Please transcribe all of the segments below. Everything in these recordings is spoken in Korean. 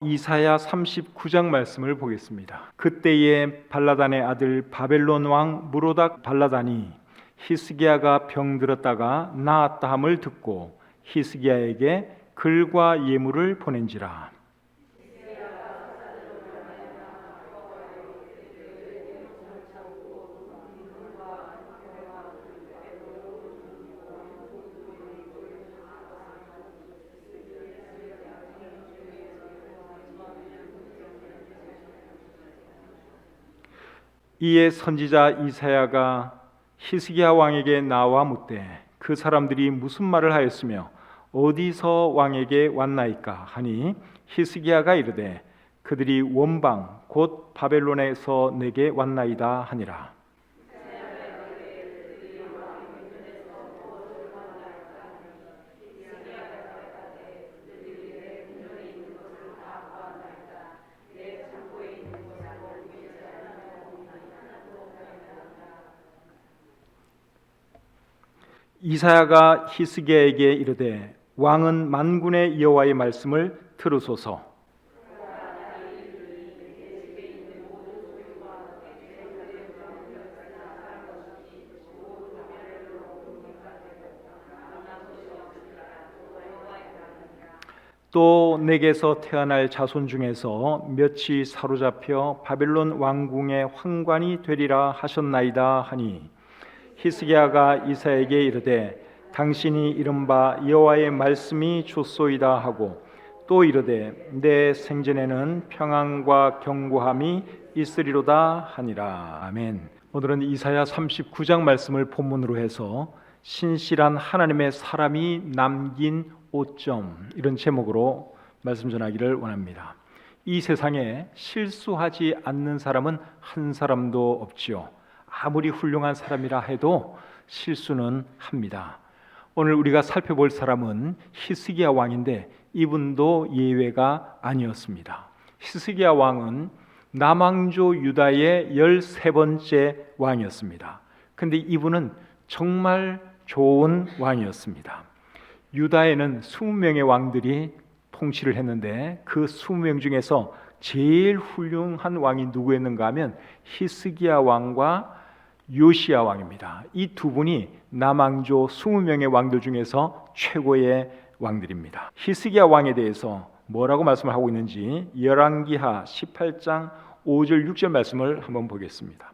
이사야 39장 말씀을 보겠습니다. 그때에 발라단의 아들 바벨론 왕 무로닥 발라단이 히스기야가 병들었다가 나았다 함을 듣고 히스기야에게 글과 예물을 보낸지라. 이에 선지자 이사야가 히스기야 왕에게 나와 묻되 그 사람들이 무슨 말을 하였으며 어디서 왕에게 왔나이까 하니 히스기야가 이르되 그들이 원방 곧 바벨론에서 내게 왔나이다 하니라. 이사야가 히스기야에게 이르되 왕은 만군의 여호와의 말씀을 들으소서. 또 내게서 태어날 자손 중에서 몇이 사로잡혀 바벨론 왕궁의 환관이 되리라 하셨나이다 하니 히스기야가 이사야에게 이르되 당신이 이른바 여호와의 말씀이 좋소이다 하고 또 이르되 내 생전에는 평안과 견고함이 있으리로다 하니라. 아멘. 오늘은 이사야 39장 말씀을 본문으로 해서 신실한 하나님의 사람이 남긴 5점, 이런 제목으로 말씀 전하기를 원합니다. 이 세상에 실수하지 않는 사람은 한 사람도 없지요. 아무리 훌륭한 사람이라 해도 실수는 합니다. 오늘 우리가 살펴볼 사람은 히스기야 왕인데 이분도 예외가 아니었습니다. 히스기야 왕은 남왕조 유다의 13번째 왕이었습니다. 그런데 이분은 정말 좋은 왕이었습니다. 유다에는 20명의 왕들이 통치를 했는데 그 20명 중에서 제일 훌륭한 왕이 누구였는가 하면 히스기야 왕과 요시야 왕입니다. 이 두 분이 남왕조 20명의 왕들 중에서 최고의 왕들입니다. 히스기야 왕에 대해서 뭐라고 말씀을 하고 있는지 열왕기하 18장 5절 6절 말씀을 한번 보겠습니다.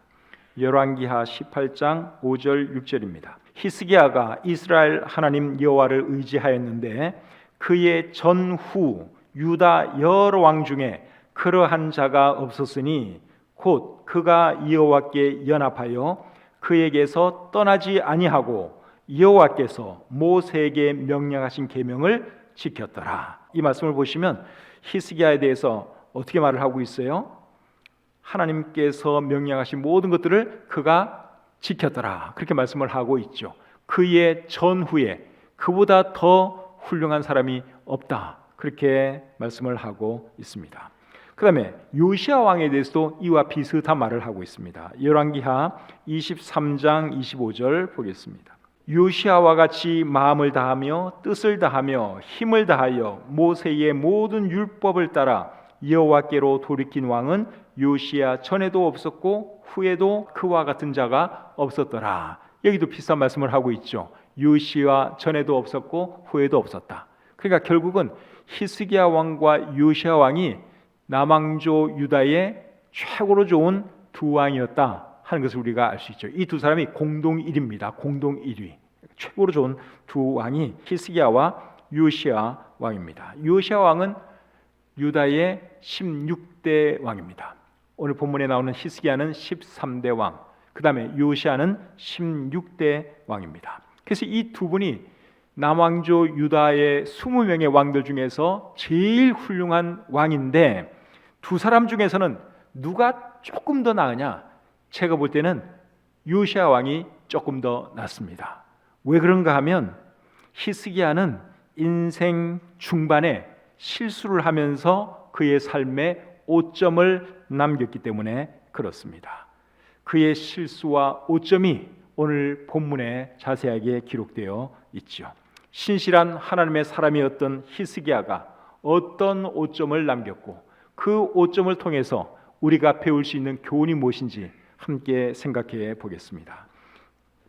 열왕기하 18장 5절 6절입니다. 히스기야가 이스라엘 하나님 여호와를 의지하였는데 그의 전후 유다 여러 왕 중에 그러한 자가 없었으니 곧 그가 여호와께 연합하여 그에게서 떠나지 아니하고 여호와께서 모세에게 명령하신 계명을 지켰더라. 이 말씀을 보시면 히스기야에 대해서 어떻게 말을 하고 있어요? 하나님께서 명령하신 모든 것들을 그가 지켰더라. 그렇게 말씀을 하고 있죠. 그의 전후에 그보다 더 훌륭한 사람이 없다. 그렇게 말씀을 하고 있습니다. 그 다음에 요시야 왕에 대해서도 이와 비슷한 말을 하고 있습니다. 열왕기하 23장 25절 보겠습니다. 요시야와 같이 마음을 다하며 뜻을 다하며 힘을 다하여 모세의 모든 율법을 따라 여호와께로 돌이킨 왕은 요시야 전에도 없었고 후에도 그와 같은 자가 없었더라. 여기도 비슷한 말씀을 하고 있죠. 요시야 전에도 없었고 후에도 없었다. 그러니까 결국은 히스기야 왕과 요시야 왕이 남왕조 유다의 최고로 좋은 두 왕이었다 하는 것을 우리가 알 수 있죠. 이 두 사람이 공동 1위입니다. 공동 1위. 최고로 좋은 두 왕이 히스기야와 요시야 왕입니다. 요시야 왕은 유다의 16대 왕입니다. 오늘 본문에 나오는 히스기야는 13대 왕, 그 다음에 요시야는 16대 왕입니다. 그래서 이 두 분이 남왕조 유다의 20명의 왕들 중에서 제일 훌륭한 왕인데 두 사람 중에서는 누가 조금 더 나으냐? 제가 볼 때는 요시야 왕이 조금 더 낫습니다. 왜 그런가 하면 히스기야는 인생 중반에 실수를 하면서 그의 삶에 오점을 남겼기 때문에 그렇습니다. 그의 실수와 오점이 오늘 본문에 자세하게 기록되어 있죠. 신실한 하나님의 사람이었던 히스기야가 어떤 오점을 남겼고 그 오점을 통해서 우리가 배울 수 있는 교훈이 무엇인지 함께 생각해 보겠습니다.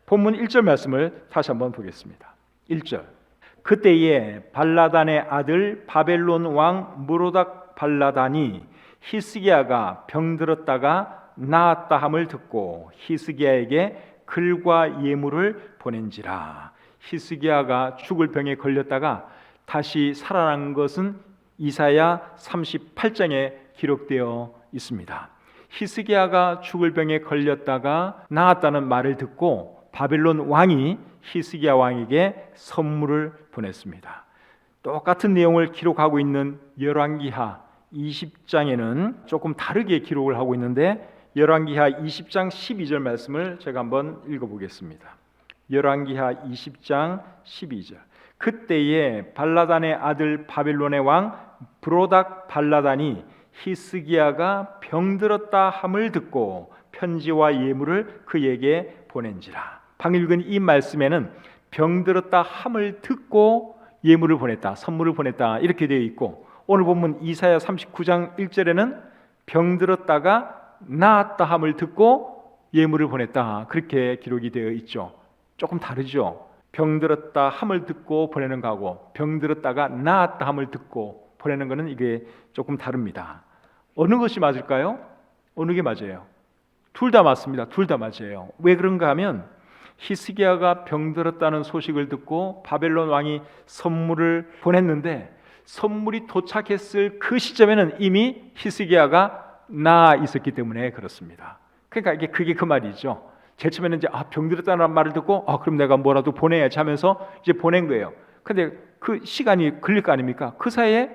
본문 1절 말씀을 다시 한번 보겠습니다. 1절. 그때에 발라단의 아들 바벨론 왕 무로닥 발라단이 히스기야가 병들었다가 나았다 함을 듣고 히스기야에게 글과 예물을 보낸지라. 히스기야가 죽을 병에 걸렸다가 다시 살아난 것은 이사야 38장에 기록되어 있습니다. 히스기야가 죽을 병에 걸렸다가 나았다는 말을 듣고 바벨론 왕이 히스기야 왕에게 선물을 보냈습니다. 똑같은 내용을 기록하고 있는 열왕기하 20장에는 조금 다르게 기록을 하고 있는데 열왕기하 20장 12절 말씀을 제가 한번 읽어보겠습니다. 열왕기하 20장 12절. 그때에 발라단의 아들 바벨론의 왕 브로닥 발라단이 히스기야가 병들었다 함을 듣고 편지와 예물을 그에게 보낸지라. 방금 읽은 이 말씀에는 병들었다 함을 듣고 예물을 보냈다, 선물을 보냈다 이렇게 되어 있고, 오늘 본문 이사야 39장 1절에는 병들었다가 나았다 함을 듣고 예물을 보냈다 그렇게 기록이 되어 있죠. 조금 다르죠. 병들었다 함을 듣고 보내는 거하고 병들었다가 나았다 함을 듣고 보내는 것은 이게 조금 다릅니다. 어느 것이 맞을까요? 어느 게 맞아요? 둘 다 맞습니다. 둘 다 맞아요. 왜 그런가 하면 히스기야가 병들었다는 소식을 듣고 바벨론 왕이 선물을 보냈는데 선물이 도착했을 그 시점에는 이미 히스기야가 나아 있었기 때문에 그렇습니다. 그러니까 그게 그 말이죠. 제일 처음에는 이제 병들었다는 말을 듣고 그럼 내가 뭐라도 보내야지 하면서 이제 보낸 거예요. 근데 그 시간이 걸릴 거 아닙니까? 그 사이에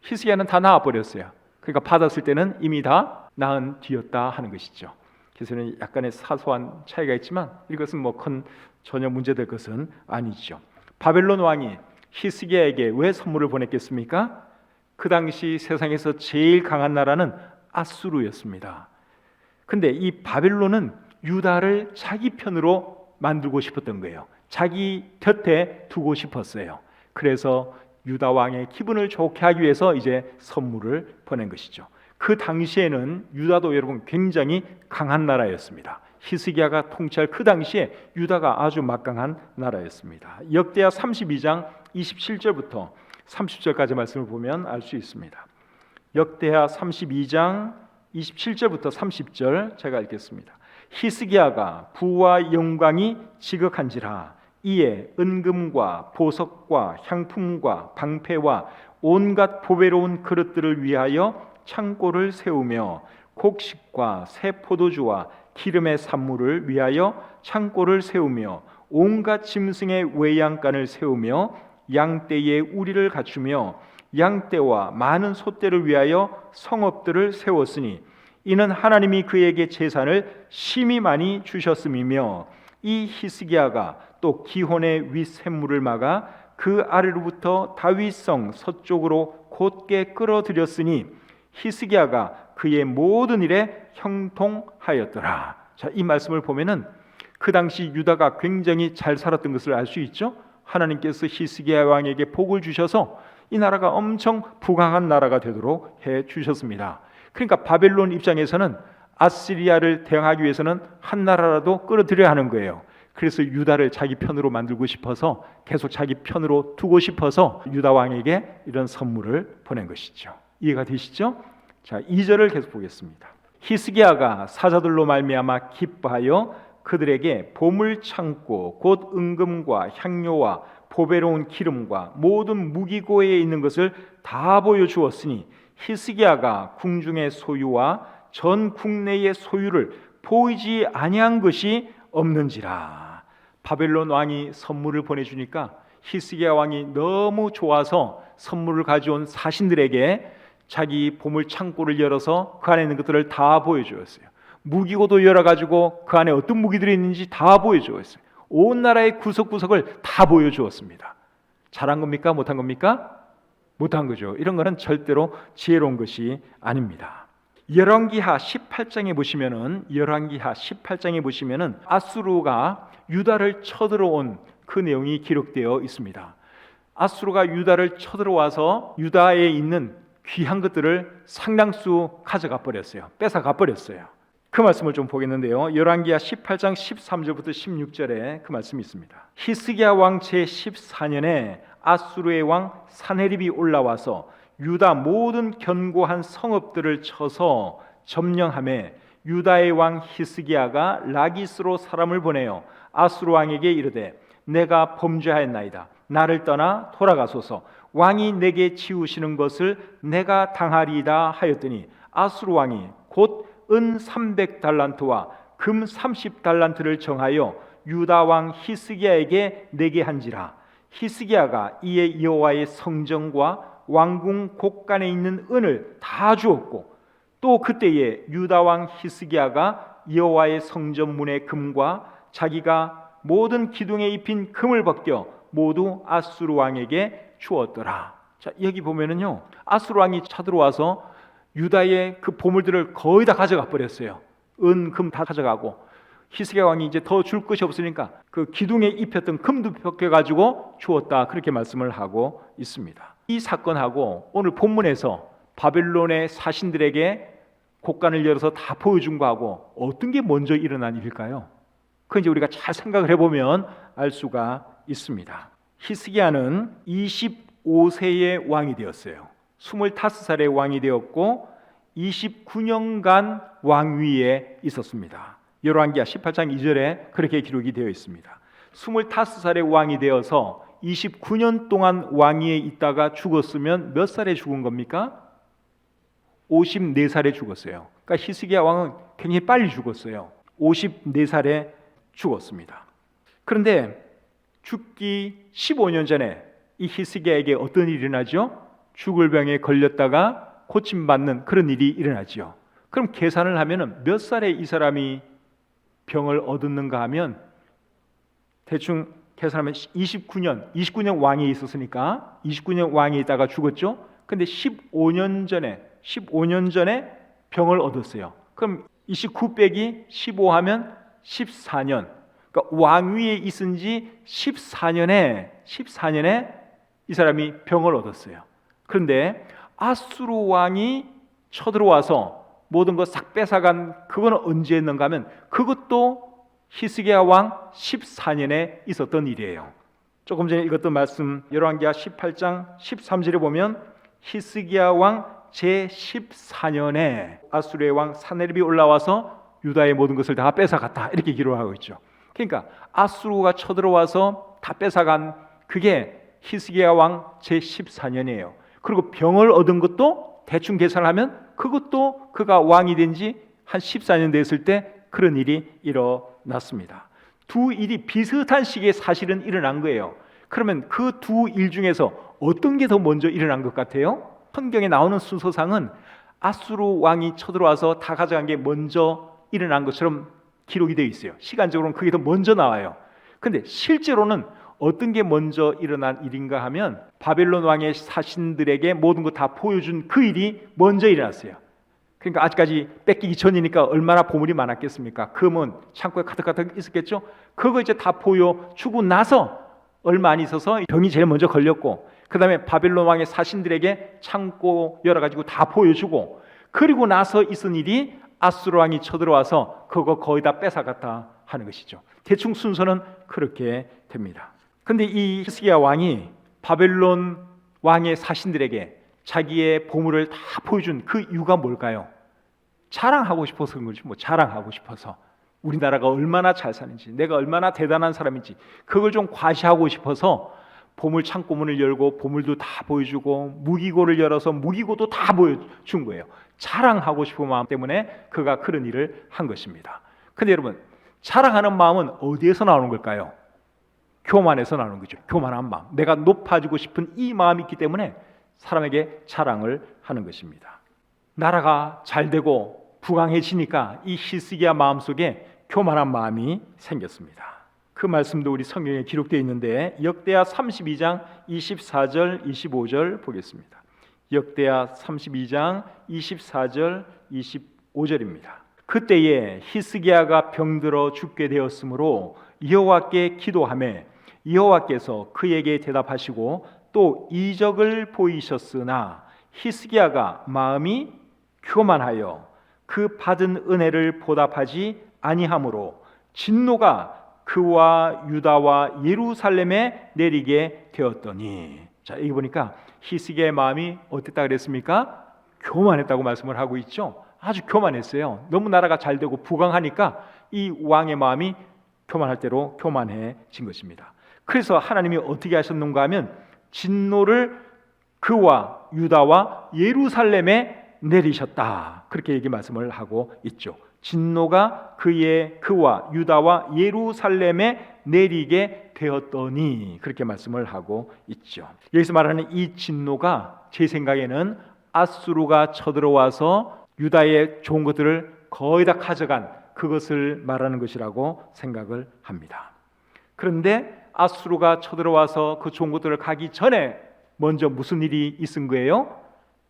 히스기야는 다 나아 버렸어요. 그러니까 받았을 때는 이미 다 나은 뒤였다 하는 것이죠. 그래서 약간의 사소한 차이가 있지만 이것은 뭐 큰 전혀 문제될 것은 아니죠. 바벨론 왕이 히스기야에게 왜 선물을 보냈겠습니까? 그 당시 세상에서 제일 강한 나라는 아수르였습니다. 근데 이 바벨론은 유다를 자기 편으로 만들고 싶었던 거예요. 자기 곁에 두고 싶었어요. 그래서 유다 왕의 기분을 좋게 하기 위해서 이제 선물을 보낸 것이죠. 그 당시에는 유다도 여러분 굉장히 강한 나라였습니다. 히스기야가 통치할 그 당시에 유다가 아주 막강한 나라였습니다. 역대하 32장 27절부터 30절까지 말씀을 보면 알 수 있습니다. 역대하 32장 27절부터 30절 제가 읽겠습니다. 히스기야가 부와 영광이 지극한지라 이에 은금과 보석과 향품과 방패와 온갖 보배로운 그릇들을 위하여 창고를 세우며 곡식과 새 포도주와 기름의 산물을 위하여 창고를 세우며 온갖 짐승의 외양간을 세우며 양떼의 우리를 갖추며 양떼와 많은 소떼를 위하여 성읍들을 세웠으니 이는 하나님이 그에게 재산을 심히 많이 주셨음이며 이 히스기야가 또 기혼의 윗샘물을 막아 그 아래로부터 다윗성 서쪽으로 곧게 끌어들였으니 히스기야가 그의 모든 일에 형통하였더라. 자, 이 말씀을 보면은 그 당시 유다가 굉장히 잘 살았던 것을 알 수 있죠. 하나님께서 히스기야 왕에게 복을 주셔서 이 나라가 엄청 부강한 나라가 되도록 해 주셨습니다. 그러니까 바벨론 입장에서는 아시리아를 대항하기 위해서는 한 나라라도 끌어들여야 하는 거예요. 그래서 유다를 자기 편으로 만들고 싶어서 계속 자기 편으로 두고 싶어서 유다 왕에게 이런 선물을 보낸 것이죠. 이해가 되시죠? 자, 2절을 계속 보겠습니다. 히스기야가 사자들로 말미암아 기뻐하여 그들에게 보물 창고 곧 은금과 향료와 보배로운 기름과 모든 무기고에 있는 것을 다 보여주었으니 히스기야가 궁중의 소유와 전 국내의 소유를 보이지 아니한 것이 없는지라. 바벨론 왕이 선물을 보내주니까 히스기야 왕이 너무 좋아서 선물을 가져온 사신들에게 자기 보물 창고를 열어서 그 안에 있는 것들을 다 보여주었어요. 무기고도 열어가지고 그 안에 어떤 무기들이 있는지 다 보여주었어요. 온 나라의 구석구석을 다 보여주었습니다. 잘한 겁니까? 못한 겁니까? 못한 거죠. 이런 거는 절대로 지혜로운 것이 아닙니다. 열왕기하 18장에 보시면은 아수르가 유다를 쳐들어온 그 내용이 기록되어 있습니다. 아수르가 유다를 쳐들어와서 유다에 있는 귀한 것들을 상당수 가져가 버렸어요. 뺏어가 버렸어요. 그 말씀을 좀 보겠는데요. 열왕기하 18장 13절부터 16절에 그 말씀이 있습니다. 히스기야 왕 제14년에 아수르의 왕 사네립이 올라와서 유다 모든 견고한 성읍들을 쳐서 점령하며 유다의 왕 히스기야가 라기스로 사람을 보내어 아수르 왕에게 이르되 내가 범죄하였나이다. 나를 떠나 돌아가소서. 왕이 내게 치우시는 것을 내가 당하리이다 하였더니 아수르 왕이 곧 은 300달란트와 금 30달란트를 정하여 유다 왕 히스기야에게 내게 한지라. 히스기야가 이에 여호와의 성전과 왕궁 곳간에 있는 은을 다 주었고 또 그때에 유다 왕 히스기야가 여호와의 성전 문의 금과 자기가 모든 기둥에 입힌 금을 벗겨 모두 아수르 왕에게 주었더라. 자, 여기 보면은요, 아수르 왕이 쳐들어와서 유다의 그 보물들을 거의 다 가져가 버렸어요. 은, 금 다 가져가고 히스기야 왕이 이제 더 줄 것이 없으니까 그 기둥에 입혔던 금도 벗겨 가지고 주었다. 그렇게 말씀을 하고 있습니다. 이 사건하고 오늘 본문에서 바벨론의 사신들에게 곳간을 열어서 다 보여준 거하고 어떤 게 먼저 일어난 일일까요? 그 이제 우리가 잘 생각을 해보면 알 수가 있습니다. 히스기야는 25세의 왕이 되었어요. 25살의 왕이 되었고 29년간 왕위에 있었습니다. 열왕기하 18장 2절에 그렇게 기록이 되어 있습니다. 25살의 왕이 되어서 29년 동안 왕위에 있다가 죽었으면 몇 살에 죽은 겁니까? 54살에 죽었어요. 그러니까 히스기야 왕은 굉장히 빨리 죽었어요. 54살에 죽었습니다. 그런데 죽기 15년 전에 이 히스기야에게 어떤 일이 일어나죠? 죽을 병에 걸렸다가 고침받는 그런 일이 일어나죠. 그럼 계산을 하면 몇 살에 이 사람이 병을 얻었는가 하면 대충 계산하면 29년 왕위에 있었으니까 29년 왕위에 있다가 죽었죠. 근데 15년 전에 병을 얻었어요. 그럼 29 빼기 15 하면 14년. 그러니까 왕위에 있은 지 14년에 이 사람이 병을 얻었어요. 그런데 아수르 왕이 쳐들어와서 모든 것 싹 뺏어간 그거는 언제 했는가 하면 그것도 히스기야 왕 14년에 있었던 일이에요. 조금 전에 읽었던 말씀 열왕기하 18장 13절에 보면 히스기야 왕 제14년에 아수르의 왕 사네립이 올라와서 유다의 모든 것을 다 뺏어갔다 이렇게 기록하고 있죠. 그러니까 아수르가 쳐들어와서 다 뺏어간 그게 히스기야 왕 제14년이에요. 그리고 병을 얻은 것도 대충 계산하면 그것도 그가 왕이 된 지 한 14년 됐을 때 그런 일이 일어났습니다. 두 일이 비슷한 시기에 사실은 일어난 거예요. 그러면 그 두 일 중에서 어떤 게 더 먼저 일어난 것 같아요? 성경에 나오는 순서상은 아수르 왕이 쳐들어와서 다 가져간 게 먼저 일어난 것처럼 기록이 되어 있어요. 시간적으로는 그게 더 먼저 나와요. 근데 실제로는 어떤 게 먼저 일어난 일인가 하면 바벨론 왕의 사신들에게 모든 거 다 보여준 그 일이 먼저 일어났어요. 그러니까 아직까지 뺏기기 전이니까 얼마나 보물이 많았겠습니까? 금은 창고에 가득가득 있었겠죠. 그거 이제 다 보여주고 나서 얼마 안 있어서 병이 제일 먼저 걸렸고 그 다음에 바벨론 왕의 사신들에게 창고 열어가지고 다 보여주고 그리고 나서 있은 일이 아수르 왕이 쳐들어와서 그거 거의 다 뺏어갔다 하는 것이죠. 대충 순서는 그렇게 됩니다. 근데 이 히스기야 왕이 바벨론 왕의 사신들에게 자기의 보물을 다 보여준 그 이유가 뭘까요? 자랑하고 싶어서 그런 거지. 자랑하고 싶어서 우리나라가 얼마나 잘 사는지, 내가 얼마나 대단한 사람인지 그걸 좀 과시하고 싶어서 보물 창고문을 열고 보물도 다 보여주고 무기고를 열어서 무기고도 다 보여준 거예요. 자랑하고 싶은 마음 때문에 그가 그런 일을 한 것입니다. 근데 여러분, 자랑하는 마음은 어디에서 나오는 걸까요? 교만에서 나오는 거죠. 교만한 마음. 내가 높아지고 싶은 이 마음이 있기 때문에 사람에게 자랑을 하는 것입니다. 나라가 잘 되고 부강해지니까 이 히스기야 마음속에 교만한 마음이 생겼습니다. 그 말씀도 우리 성경에 기록되어 있는데 역대하 32장 24절 25절 보겠습니다. 역대하 32장 24절 25절입니다. 그때에 히스기야가 병들어 죽게 되었으므로 여호와께 기도하매 여호와께서 그에게 대답하시고 또 이적을 보이셨으나 히스기야가 마음이 교만하여 그 받은 은혜를 보답하지 아니하므로 진노가 그와 유다와 예루살렘에 내리게 되었더니. 자, 여기 보니까 히스기야의 마음이 어땠다 그랬습니까? 교만했다고 말씀을 하고 있죠. 아주 교만했어요. 너무 나라가 잘 되고 부강하니까 이 왕의 마음이 교만할 대로 교만해진 것입니다. 그래서 하나님이 어떻게 하셨는가 하면 진노를 그와 유다와 예루살렘에 내리셨다. 그렇게 얘기 말씀을 하고 있죠. 진노가 그와 유다와 예루살렘에 내리게 되었더니 그렇게 말씀을 하고 있죠. 여기서 말하는 이 진노가 제 생각에는 아수르가 쳐들어와서 유다의 좋은 것들을 거의 다 가져간 그것을 말하는 것이라고 생각을 합니다. 그런데 아수르가 쳐들어와서 그 좋은 것들을 가기 전에 먼저 무슨 일이 있은 거예요?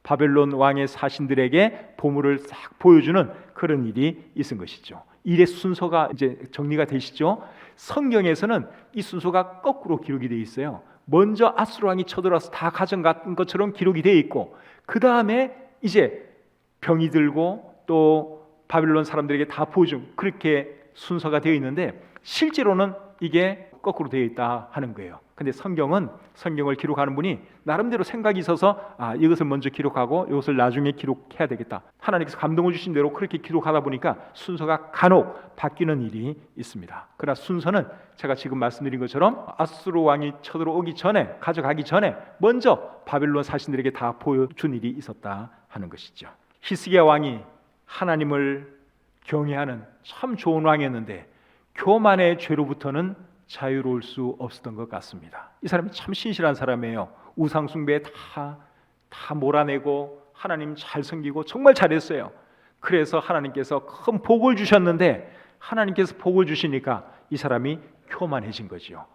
바벨론 왕의 사신들에게 보물을 싹 보여주는 그런 일이 있은 것이죠. 일의 순서가 이제 정리가 되시죠? 성경에서는 이 순서가 거꾸로 기록이 되어 있어요. 먼저 아수르 왕이 쳐들어와서 다 가져간 것처럼 기록이 되어 있고, 그 다음에 이제 병이 들고 또 바벨론 사람들에게 다 보여준, 그렇게 순서가 되어 있는데 실제로는 이게 거꾸로 되어 있다 하는 거예요. 근데 성경을 기록하는 분이 나름대로 생각이 있어서 이것을 먼저 기록하고 이것을 나중에 기록해야 되겠다, 하나님께서 감동을 주신 대로 그렇게 기록하다 보니까 순서가 간혹 바뀌는 일이 있습니다. 그러나 순서는 제가 지금 말씀드린 것처럼 아수르 왕이 쳐들어오기 전에, 가져가기 전에 먼저 바벨론 사신들에게 다 보여준 일이 있었다 하는 것이죠. 히스기야 왕이 하나님을 경외하는 참 좋은 왕이었는데 교만의 죄로부터는 자유로울 수 없었던 것 같습니다. 이 사람이 참 신실한 사람이에요. 우상 숭배에 다 몰아내고 하나님 잘 섬기고 정말 잘했어요. 그래서 하나님께서 큰 복을 주셨는데 하나님께서 복을 주시니까 이 사람이 교만해진 거죠.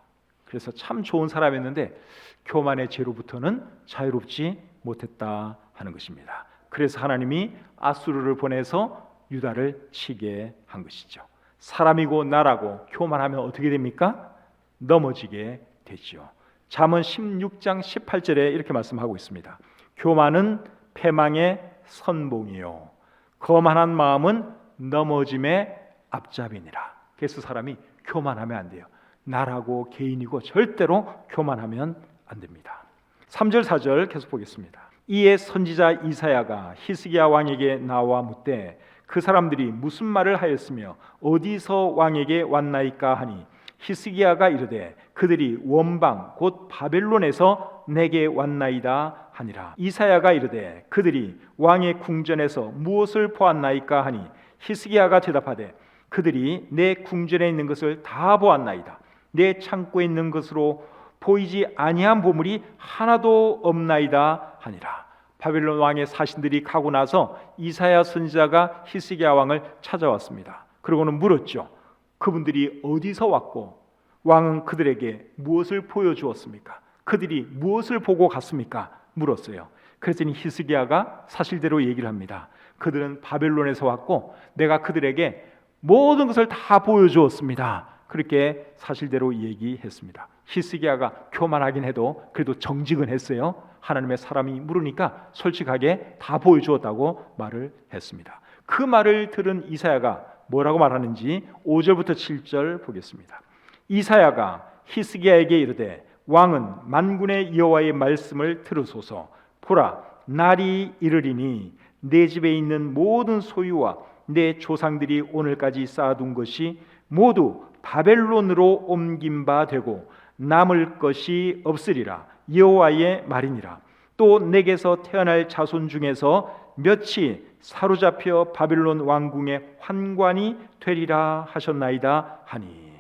그래서 참 좋은 사람이었는데 교만의 죄로부터는 자유롭지 못했다 하는 것입니다. 그래서 하나님이 아수르를 보내서 유다를 치게 한 것이죠. 사람이고 나라고 교만하면 어떻게 됩니까? 넘어지게 되죠. 잠언 16장 18절에 이렇게 말씀하고 있습니다. 교만은 패망의 선봉이요 거만한 마음은 넘어짐의 앞잡이니라. 그래서 사람이 교만하면 안 돼요. 나라고 개인이고 절대로 교만하면 안 됩니다. 3절 4절 계속 보겠습니다. 이에 선지자 이사야가 히스기야 왕에게 나와 묻되 그 사람들이 무슨 말을 하였으며 어디서 왕에게 왔나이까 하니 히스기야가 이르되 그들이 원방 곧 바벨론에서 내게 왔나이다 하니라. 이사야가 이르되 그들이 왕의 궁전에서 무엇을 보았나이까 하니 히스기야가 대답하되 그들이 내 궁전에 있는 것을 다 보았나이다. 내 창고에 있는 것으로 보이지 아니한 보물이 하나도 없나이다 하니라. 바벨론 왕의 사신들이 가고 나서 이사야 선지자가 히스기야 왕을 찾아왔습니다. 그러고는 물었죠. 그분들이 어디서 왔고 왕은 그들에게 무엇을 보여주었습니까? 그들이 무엇을 보고 갔습니까? 물었어요. 그랬더니 히스기야가 사실대로 얘기를 합니다. 그들은 바벨론에서 왔고 내가 그들에게 모든 것을 다 보여주었습니다. 그렇게 사실대로 얘기했습니다. 히스기야가 교만하긴 해도 그래도 정직은 했어요. 하나님의 사람이 물으니까 솔직하게 다 보여주었다고 말을 했습니다. 그 말을 들은 이사야가 뭐라고 말하는지 5절부터 7절 보겠습니다. 이사야가 히스기야에게 이르되 왕은 만군의 여호와의 말씀을 들으소서. 보라, 날이 이르리니 내 집에 있는 모든 소유와 내 조상들이 오늘까지 쌓아둔 것이 모두 바벨론으로 옮긴 바 되고 남을 것이 없으리라. 여호와의 말이니라. 또 내게서 태어날 자손 중에서 몇이 사로잡혀 바벨론 왕궁의 환관이 되리라 하셨나이다 하니.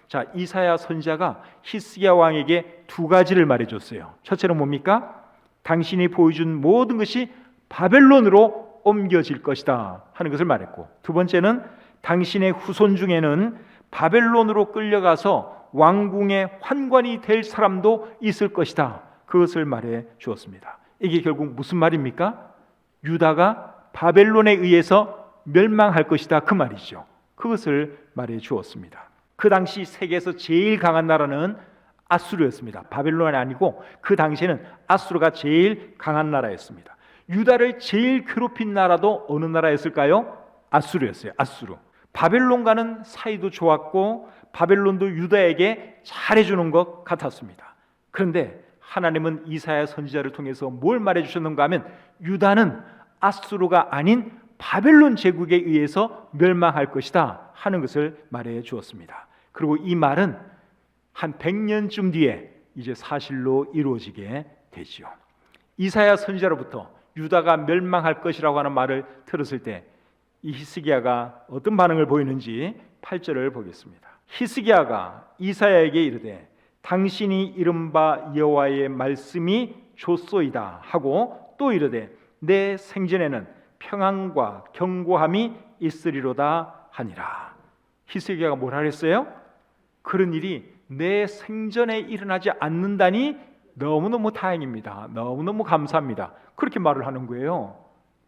자, 이사야 선지자가 히스기야 왕에게 두 가지를 말해줬어요. 첫째는 뭡니까? 당신이 보여준 모든 것이 바벨론으로 옮겨질 것이다 하는 것을 말했고, 두 번째는 당신의 후손 중에는 바벨론으로 끌려가서 왕궁의 환관이 될 사람도 있을 것이다, 그것을 말해 주었습니다. 이게 결국 무슨 말입니까? 유다가 바벨론에 의해서 멸망할 것이다, 그 말이죠. 그것을 말해 주었습니다. 그 당시 세계에서 제일 강한 나라는 아수르였습니다. 바벨론이 아니고 그 당시에는 아수르가 제일 강한 나라였습니다. 유다를 제일 괴롭힌 나라도 어느 나라였을까요? 아수르였어요. 아수르. 바벨론과는 사이도 좋았고 바벨론도 유다에게 잘해주는 것 같았습니다. 그런데 하나님은 이사야 선지자를 통해서 뭘 말해주셨는가 하면 유다는 아수르가 아닌 바벨론 제국에 의해서 멸망할 것이다 하는 것을 말해 주었습니다. 그리고 이 말은 한 100년쯤 뒤에 이제 사실로 이루어지게 되지요. 이사야 선지자로부터 유다가 멸망할 것이라고 하는 말을 들었을 때 이 히스기야가 어떤 반응을 보이는지 8절을 보겠습니다. 히스기야가 이사야에게 이르되 당신이 이른바 여호와의 말씀이 좋소이다 하고 또 이르되 내 생전에는 평안과 견고함이 있으리로다 하니라. 히스기야가 뭐라 그랬어요? 그런 일이 내 생전에 일어나지 않는다니 너무너무 다행입니다. 너무너무 감사합니다. 그렇게 말을 하는 거예요.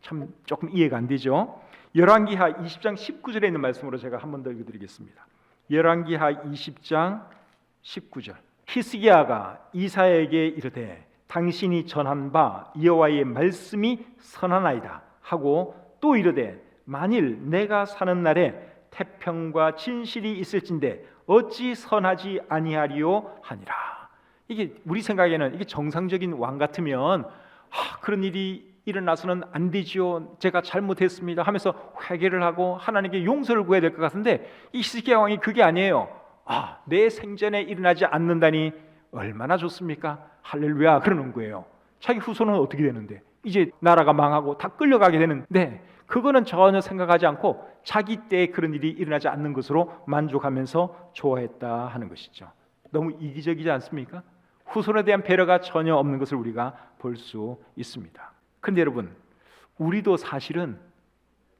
참 조금 이해가 안 되죠. 열왕기하 20장 19절에 있는 말씀으로 제가 한 번 더 읽어드리겠습니다. 열왕기하 20장 19절. 히스기야가 이사야에게 이르되 당신이 전한 바 여호와의 말씀이 선하나이다 하고 또 이르되 만일 내가 사는 날에 태평과 진실이 있을진데 어찌 선하지 아니하리요 하니라. 이게 우리 생각에는 이게 정상적인 왕 같으면 그런 일이 일어나서는 안 되지요. 제가 잘못했습니다 하면서 회개를 하고 하나님께 용서를 구해야 될 것 같은데 이 히스기야 왕이 그게 아니에요. 내 생전에 일어나지 않는다니 얼마나 좋습니까? 할렐루야 그러는 거예요. 자기 후손은 어떻게 되는데 이제 나라가 망하고 다 끌려가게 되는데 그거는 전혀 생각하지 않고 자기 때에 그런 일이 일어나지 않는 것으로 만족하면서 좋아했다 하는 것이죠. 너무 이기적이지 않습니까? 후손에 대한 배려가 전혀 없는 것을 우리가 볼 수 있습니다. 그런데 여러분, 우리도 사실은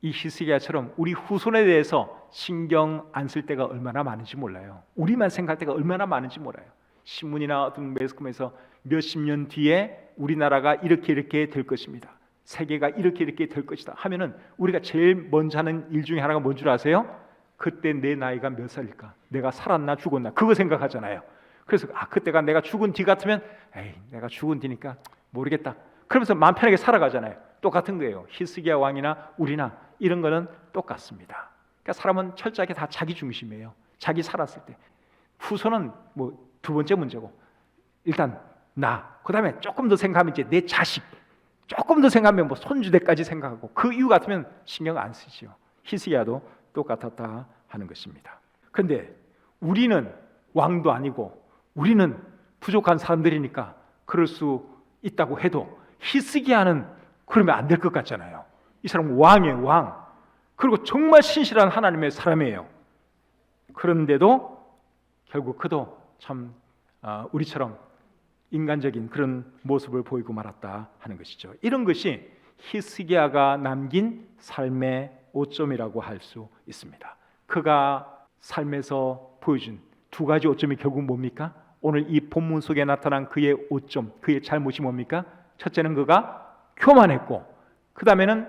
이 히스기야처럼 우리 후손에 대해서 신경 안 쓸 때가 얼마나 많은지 몰라요. 우리만 생각할 때가 얼마나 많은지 몰라요. 신문이나 어떤 매스컴에서 몇십 년 뒤에 우리나라가 이렇게 될 것입니다. 세계가 이렇게 될 것이다 하면은 우리가 제일 먼저 하는 일 중에 하나가 뭔 줄 아세요? 그때 내 나이가 몇 살일까? 내가 살았나 죽었나? 그거 생각하잖아요. 그래서 그때가 내가 죽은 뒤 같으면 내가 죽은 뒤니까 모르겠다. 그러면서 마음 편하게 살아가잖아요. 똑같은 거예요. 히스기야 왕이나 우리나 이런 거는 똑같습니다. 그러니까 사람은 철저하게 다 자기 중심이에요. 자기 살았을 때. 후손은 뭐 두 번째 문제고 일단 그 다음에 조금 더 생각하면 이제 내 자식, 조금 더 생각하면 뭐 손주대까지 생각하고 그 이유 같으면 신경 안 쓰지요. 히스기야도 똑같았다 하는 것입니다. 그런데 우리는 왕도 아니고 우리는 부족한 사람들이니까 그럴 수 있다고 해도 히스기야는 그러면 안 될 것 같잖아요. 이 사람은 왕이에요, 왕. 그리고 정말 신실한 하나님의 사람이에요. 그런데도 결국 그도 참 우리처럼 인간적인 그런 모습을 보이고 말았다 하는 것이죠. 이런 것이 히스기야가 남긴 삶의 오점이라고 할 수 있습니다. 그가 삶에서 보여준 두 가지 오점이 결국 뭡니까? 오늘 이 본문 속에 나타난 그의 오점, 그의 잘못이 뭡니까? 첫째는 그가 교만했고 그 다음에는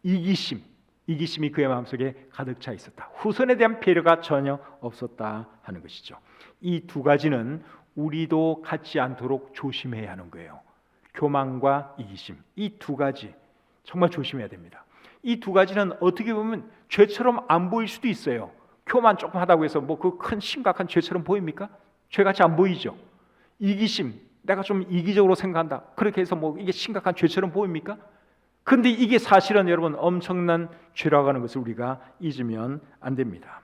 이기심이 그의 마음속에 가득 차 있었다. 후손에 대한 배려가 전혀 없었다 하는 것이죠. 이 두 가지는 우리도 갖지 않도록 조심해야 하는 거예요. 교만과 이기심, 이 두 가지 정말 조심해야 됩니다. 이 두 가지는 어떻게 보면 죄처럼 안 보일 수도 있어요. 교만 조금 하다고 해서 뭐 그 큰 심각한 죄처럼 보입니까? 죄같이 안 보이죠. 이기심, 내가 좀 이기적으로 생각한다. 그렇게 해서 뭐 이게 심각한 죄처럼 보입니까? 근데 이게 사실은 여러분 엄청난 죄라고 하는 것을 우리가 잊으면 안 됩니다.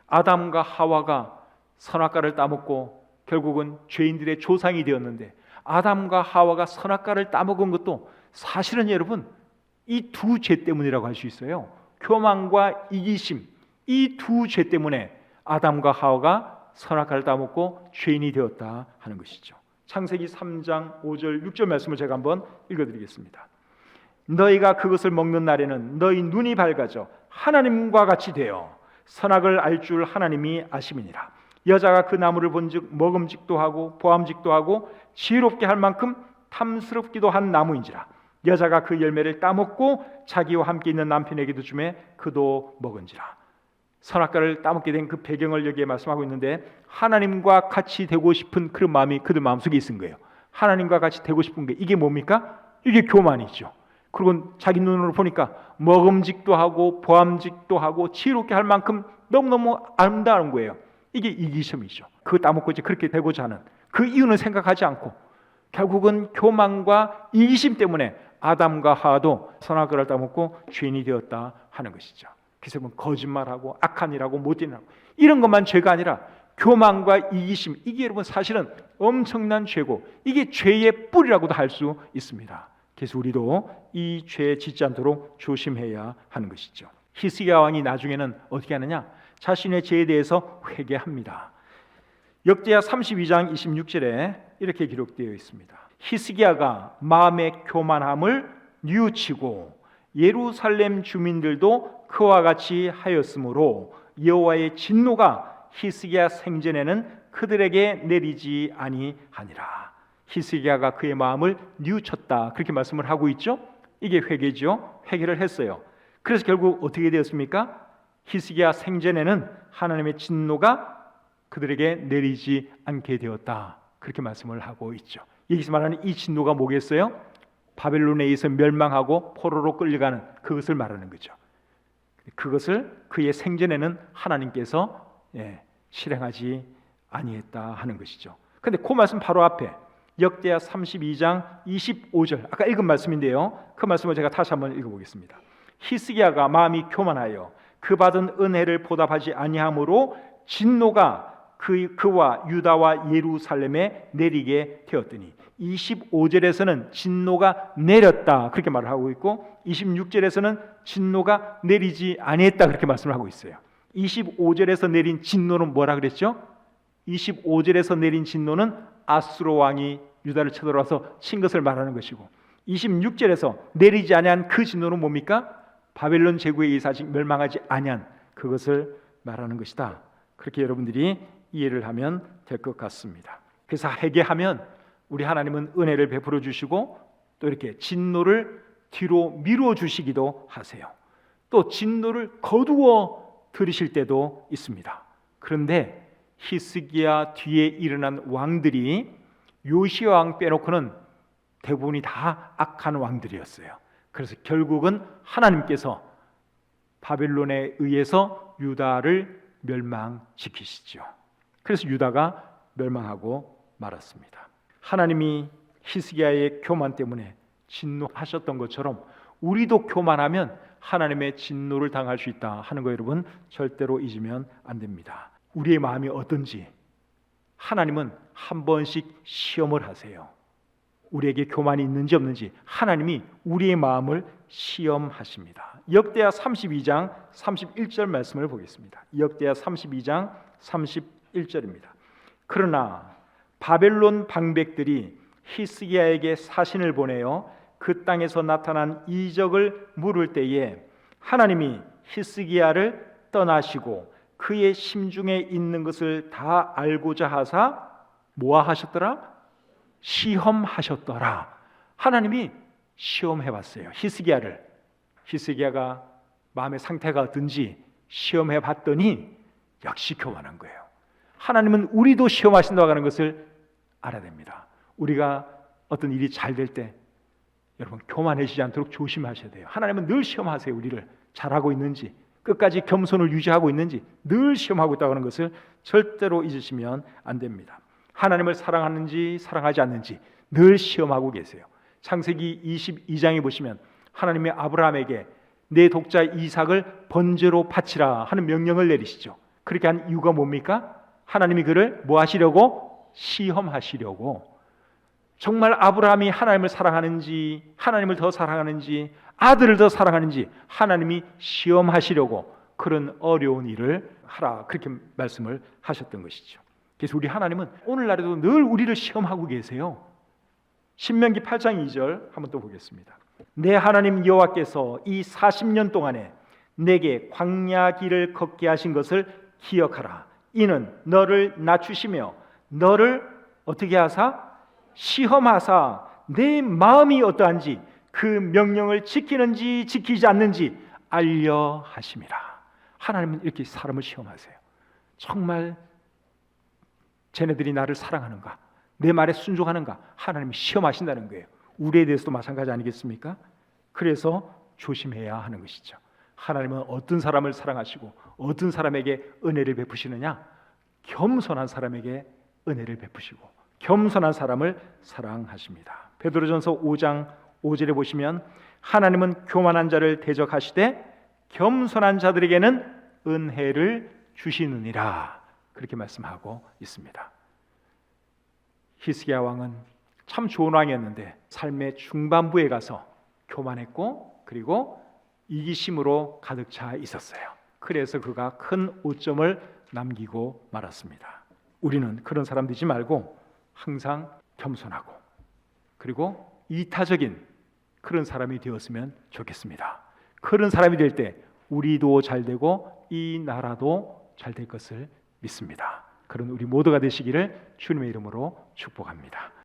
아담과 하와가 선악과를 따먹고 결국은 죄인들의 조상이 되었는데 아담과 하와가 선악과를 따먹은 것도 사실은 여러분 이 두 죄 때문이라고 할 수 있어요. 교만과 이기심, 이 두 죄 때문에 아담과 하와가 선악과를 따먹고 죄인이 되었다 하는 것이죠. 창세기 3장 5절 6절 말씀을 제가 한번 읽어드리겠습니다. 너희가 그것을 먹는 날에는 너희 눈이 밝아져 하나님과 같이 되어 선악을 알 줄 하나님이 아심이니라. 여자가 그 나무를 본즉 먹음직도 하고 보암직도 하고 지혜롭게 할 만큼 탐스럽기도 한 나무인지라. 여자가 그 열매를 따먹고 자기와 함께 있는 남편에게도 주매 그도 먹은지라. 선악과를 따먹게 된 그 배경을 여기에 말씀하고 있는데, 하나님과 같이 되고 싶은 그런 마음이 그들 마음속에 있은 거예요. 하나님과 같이 되고 싶은 게 이게 뭡니까? 이게 교만이죠. 그리고 자기 눈으로 보니까 먹음직도 하고 보암직도 하고 지혜롭게 할 만큼 너무너무 아름다운 거예요. 이게 이기심이죠. 그거 따먹고 이제 그렇게 되고자 하는 그 이유는 생각하지 않고 결국은 교만과 이기심 때문에 아담과 하와도 선악과를 따먹고 죄인이 되었다 하는 것이죠. 그래서 거짓말하고 악한 일하고 못된 일하고 이런 것만 죄가 아니라 교만과 이기심, 이게 여러분 사실은 엄청난 죄고 이게 죄의 뿌리라고도 할 수 있습니다. 그래서 우리도 이 죄에 짓지 않도록 조심해야 하는 것이죠. 히스기야 왕이 나중에는 어떻게 하느냐? 자신의 죄에 대해서 회개합니다. 역대하 32장 26절에 이렇게 기록되어 있습니다. 히스기야가 마음의 교만함을 뉘우치고 예루살렘 주민들도 그와 같이 하였으므로 여호와의 진노가 히스기야 생전에는 그들에게 내리지 아니하니라. 히스기야가 그의 마음을 뉘우쳤다, 그렇게 말씀을 하고 있죠. 이게 회개죠. 회개를 했어요. 그래서 결국 어떻게 되었습니까? 히스기야 생전에는 하나님의 진노가 그들에게 내리지 않게 되었다, 그렇게 말씀을 하고 있죠. 여기서 말하는 이 진노가 뭐겠어요? 바벨론에 의해서 멸망하고 포로로 끌려가는 그것을 말하는 거죠. 그것을 그의 생전에는 하나님께서 실행하지 아니했다 하는 것이죠. 그런데 그 말씀 바로 앞에 역대하 32장 25절, 아까 읽은 말씀인데요, 그 말씀을 제가 다시 한번 읽어보겠습니다. 히스기야가 마음이 교만하여 그 받은 은혜를 보답하지 아니하므로 진노가 그와 유다와 예루살렘에 내리게 되었더니, 25절에서는 진노가 내렸다 그렇게 말을 하고 있고 26절에서는 진노가 내리지 아니했다 그렇게 말씀을 하고 있어요. 25절에서 내린 진노는 뭐라 그랬죠? 25절에서 내린 진노는 아수르 왕이 유다를 쳐들어와서 친 것을 말하는 것이고, 26절에서 내리지 아니한 그 진노는 뭡니까? 바벨론 제국에 의해서 아직 멸망하지 아니한 그것을 말하는 것이다. 그렇게 여러분들이 이해를 하면 될 것 같습니다. 그래서 회개하면 우리 하나님은 은혜를 베풀어 주시고 또 이렇게 진노를 뒤로 미루어 주시기도 하세요. 또 진노를 거두어 들이실 때도 있습니다. 그런데 히스기야 뒤에 일어난 왕들이 요시야 왕 빼놓고는 대부분이 다 악한 왕들이었어요. 그래서 결국은 하나님께서 바벨론에 의해서 유다를 멸망시키시죠. 그래서 유다가 멸망하고 말았습니다. 하나님이 히스기야의 교만 때문에 진노하셨던 것처럼 우리도 교만하면 하나님의 진노를 당할 수 있다 하는 거 여러분 절대로 잊으면 안 됩니다. 우리의 마음이 어떤지 하나님은 한 번씩 시험을 하세요. 우리에게 교만이 있는지 없는지 하나님이 우리의 마음을 시험하십니다. 역대하 32장 31절 말씀을 보겠습니다. 역대하 32장 31절입니다. 그러나 바벨론 방백들이 히스기야에게 사신을 보내어 그 땅에서 나타난 이적을 물을 때에 하나님이 히스기야를 떠나시고 그의 심중에 있는 것을 다 알고자 하사 뭐하셨더라? 시험하셨더라. 하나님이 시험해봤어요. 히스기야를. 히스기야가 마음의 상태가 어떤지 시험해봤더니 역시 교만한 거예요. 하나님은 우리도 시험하신다고 하는 것을 알아야 됩니다. 우리가 어떤 일이 잘 될 때 여러분 교만해지지 않도록 조심하셔야 돼요. 하나님은 늘 시험하세요. 우리를 잘하고 있는지 끝까지 겸손을 유지하고 있는지 늘 시험하고 있다고 하는 것을 절대로 잊으시면 안 됩니다. 하나님을 사랑하는지 사랑하지 않는지 늘 시험하고 계세요. 창세기 22장에 보시면 하나님이 아브라함에게 내 독자 이삭을 번제로 바치라 하는 명령을 내리시죠. 그렇게 한 이유가 뭡니까? 하나님이 그를 뭐 하시려고? 시험하시려고. 정말 아브라함이 하나님을 사랑하는지 하나님을 더 사랑하는지 아들을 더 사랑하는지 하나님이 시험하시려고 그런 어려운 일을 하라 그렇게 말씀을 하셨던 것이죠. 그래서 우리 하나님은 오늘날에도 늘 우리를 시험하고 계세요. 신명기 8장 2절 한번 또 보겠습니다. 내 하나님 여호와께서 이 40년 동안에 내게 광야 길을 걷게 하신 것을 기억하라. 이는 너를 낮추시며 너를 어떻게 하사? 시험하사 내 마음이 어떠한지 그 명령을 지키는지 지키지 않는지 알려 하심이라. 하나님은 이렇게 사람을 시험하세요. 정말 쟤네들이 나를 사랑하는가, 내 말에 순종하는가, 하나님이 시험하신다는 거예요. 우리에 대해서도 마찬가지 아니겠습니까? 그래서 조심해야 하는 것이죠. 하나님은 어떤 사람을 사랑하시고 어떤 사람에게 은혜를 베푸시느냐? 겸손한 사람에게 은혜를 베푸시고 겸손한 사람을 사랑하십니다. 베드로전서 5장 5절에 보시면 하나님은 교만한 자를 대적하시되 겸손한 자들에게는 은혜를 주시느니라, 그렇게 말씀하고 있습니다. 히스기야 왕은 참 좋은 왕이었는데 삶의 중반부에 가서 교만했고 그리고 이기심으로 가득 차 있었어요. 그래서 그가 큰 오점을 남기고 말았습니다. 우리는 그런 사람 되지 말고 항상 겸손하고 그리고 이타적인 그런 사람이 되었으면 좋겠습니다. 그런 사람이 될 때 우리도 잘 되고 이 나라도 잘 될 것을 믿습니다. 그런 우리 모두가 되시기를 주님의 이름으로 축복합니다.